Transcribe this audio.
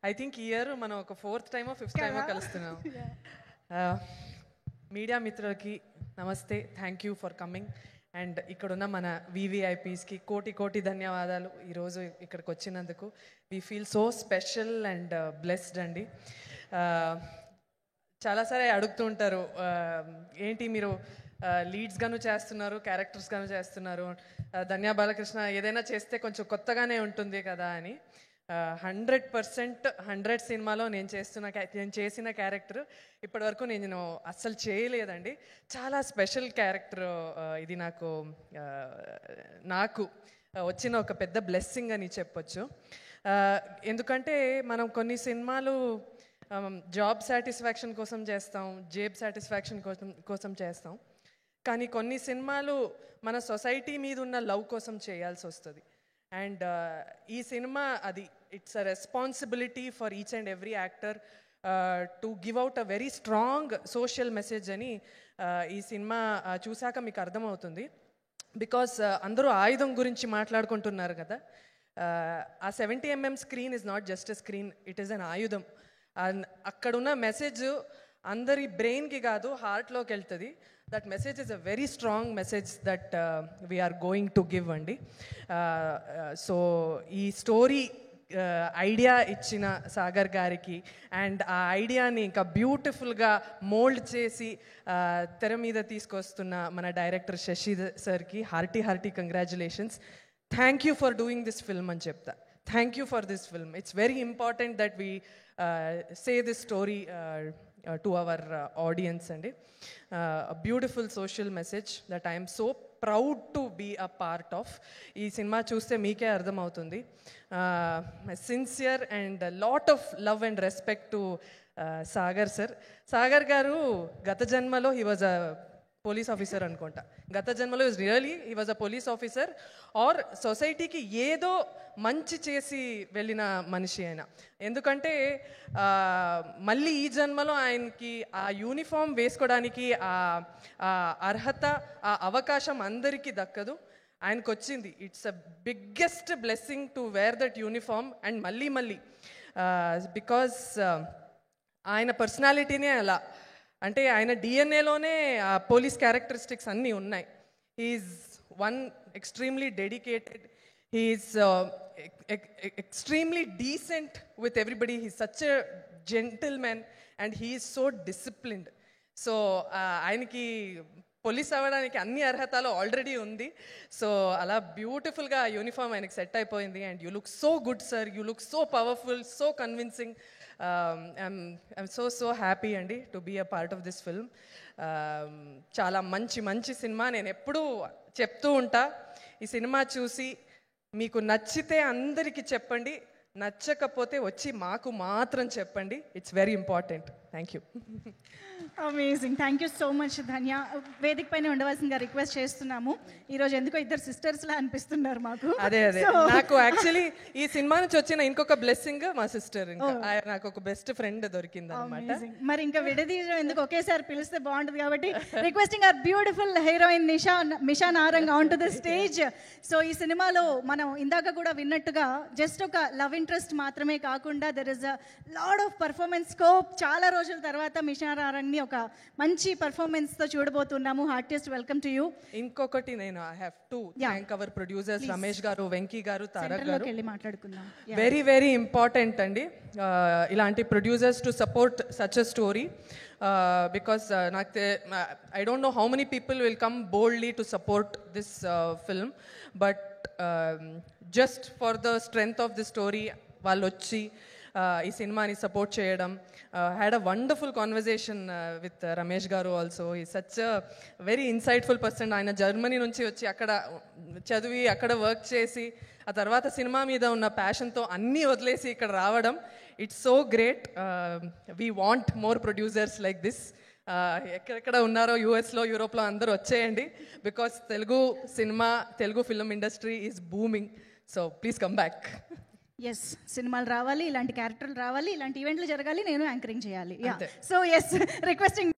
I think ఈ year మనం ఒక 4th టైమో 5th టైమో కలుస్తున్నాం. మీడియా మిత్రులకి నమస్తే, thank you for coming. And ఇక్కడున్న మన వివిఐపీస్కి కోటి కోటి ధన్యవాదాలు ఈరోజు ఇక్కడికి వచ్చినందుకు. We feel so special and blessed అండి. చాలాసారి అడుగుతూ ఉంటారు, ఏంటి మీరు లీడ్స్గాను చేస్తున్నారు, క్యారెక్టర్స్గాను చేస్తున్నారు, ధన్యా బాలకృష్ణ ఏదైనా చేస్తే కొంచెం కొత్తగానే ఉంటుంది కదా అని. 100% 100 సినిమాలో నేను చేసిన క్యారెక్టర్ ఇప్పటివరకు నేను అస్సలు చేయలేదండి. చాలా స్పెషల్ క్యారెక్టర్ ఇది. నాకు వచ్చిన ఒక పెద్ద బ్లెస్సింగ్ అని చెప్పొచ్చు. ఎందుకంటే మనం కొన్ని సినిమాలు జాబ్ సాటిస్ఫాక్షన్ కోసం చేస్తాం, జేబ్ సాటిస్ఫాక్షన్ కోసం చేస్తాం. కానీ కొన్ని సినిమాలు మన సొసైటీ మీద ఉన్న లవ్ కోసం చేయాల్సి వస్తుంది. అండ్ ఈ సినిమా అది it's a responsibility for each and every actor to give out a very strong social message అని ఈ సినిమా చూశాక మీకు అర్థమవుతుంది. బికాస్ అందరూ ఆయుధం గురించి మాట్లాడుకుంటున్నారు కదా. ఆ 70mm screen is not just a screen, it is an ఆయుధం. అక్కడున్న మెసేజ్ అందరి బ్రెయిన్కి కాదు, హార్ట్లోకి వెళ్తుంది. That message is a very strong message that we are going to give అండి. సో ఈ స్టోరీ ఐడియా ఇచ్చిన సాగర్ గారికి అండ్ ఆ ఐడియాని ఇంకా బ్యూటిఫుల్గా మోల్డ్ చేసి తెర మీద తీసుకొస్తున్న మన డైరెక్టర్ శశి సార్కి hearty congratulations. Thank you for doing this film అని చెప్తా. Thank you for this film. It's very important that we say this story to our audience అండి. A beautiful social message that I am so proud to be a part of. ఈ సినిమా చూస్తే మీకే అర్థమవుతుంది. Sincere and lot of love and respect to Sagar sir. Sagar garu గత జన్మలో he was a police officer అనుకుంటా. గత జన్మలో he was a police officer or సొసైటీకి ఏదో మంచి చేసి వెళ్ళిన మనిషి ఆయన. ఎందుకంటే మళ్ళీ ఈ జన్మలో ఆయనకి ఆ యూనిఫామ్ వేసుకోవడానికి ఆ అర్హత, ఆ అవకాశం అందరికీ దక్కదు. ఆయనకు వచ్చింది. It's a biggest blessing to wear that uniform and మళ్ళీ బికాజ్ ఆయన పర్సనాలిటీనే అలా. అంటే ఆయన డిఎన్ఏలోనే ఆ పోలీస్ క్యారెక్టరిస్టిక్స్ అన్నీ ఉన్నాయి. He is one extremely dedicated, he is extremely decent with everybody. He's such a gentleman and he is so disciplined. So ఆయనకి పోలీస్ అవ్వడానికి అన్ని అర్హతలు ఆల్రెడీ ఉంది. సో అలా బ్యూటిఫుల్గా యూనిఫామ్ ఆయనకి సెట్ అయిపోయింది. And you look so good sir, you look so powerful, so convincing. I'm so happy అండి to be a part of this film. చాలా మంచి సినిమా. నేను ఎప్పుడూ చెప్తూ ఉంటా, ఈ సినిమా చూసి మీకు నచ్చితే అందరికీ చెప్పండి, నచ్చకపోతే వచ్చి మాకు మాత్రం చెప్పండి. It's very important. Thank you. Amazing. Thank you so much ధన్య. వేదిక పైన ఉండవలసిందిగా రిక్వెస్ట్ చేస్తున్నాము. ఈరోజు ఎందుకో ఇద్దరు సిస్టర్స్ లా అనిపిస్తున్నారు మాకు. అదే నాకు యాక్చువల్లీ ఈ సినిమా నుంచి వచ్చిన ఇంకొక బ్లెస్సింగ్ మా సిస్టర్. ఇంకా నాకు ఒక బెస్ట్ ఫ్రెండ్ దొరికింది అనమాట. మరి ఇంకా విడదీయడం ఎందుకు, ఒకేసారి పిలిస్తే బాగుంటుంది కాబట్టి requesting our beautiful heroine Misha Narang on to the stage. So ఈ సినిమాలో మనం ఇందాక కూడా విన్నట్టుగా జస్ట్ ఒక లవ్ ఇంట్రెస్ట్ మాత్రమే కాకుండా there is a lot of performance scope. చాలా రోజుల తర్వాత మిషా నారంగ్ ని ఒక మంచి పర్ఫార్మెన్స్ తో చూడబోతున్నాము. Heartiest welcome to you. ఇంకొకటి నేను I have to thank our producers Ramesh గారు, వెంకీ గారు, తారక్ గారు. మాట్లాడుకుందాం. వెరీ ఇంపార్టెంట్ అండి ఇలాంటి producers to support such a story. Because I don't know how many people will come boldly to support this film, but just for the strength of the story వాళ్ళు వచ్చి ఈ సినిమాని సపోర్ట్ చేయడం. Had a wonderful conversation with Ramesh గారు also. ఈ such a very insightful person. ఆయన Germany నుంచి వచ్చి అక్కడ చదివి అక్కడ వర్క్ చేసి ఆ తర్వాత సినిమా మీద ఉన్న ప్యాషన్తో అన్నీ వదిలేసి ఇక్కడ రావడం, it's so great. We want more producers like this. ఎక్కడెక్కడ ఉన్నారో యూఎస్లో, యూరోప్లో అందరూ వచ్చేయండి. Because Telugu cinema, Telugu film industry is booming. So please come back. Yes, సినిమాలు రావాలి, ఇలాంటి క్యారెక్టర్లు రావాలి, ఇలాంటి ఈవెంట్లు జరగాలి, నేను యాంకరింగ్ చేయాలి. So yes, requesting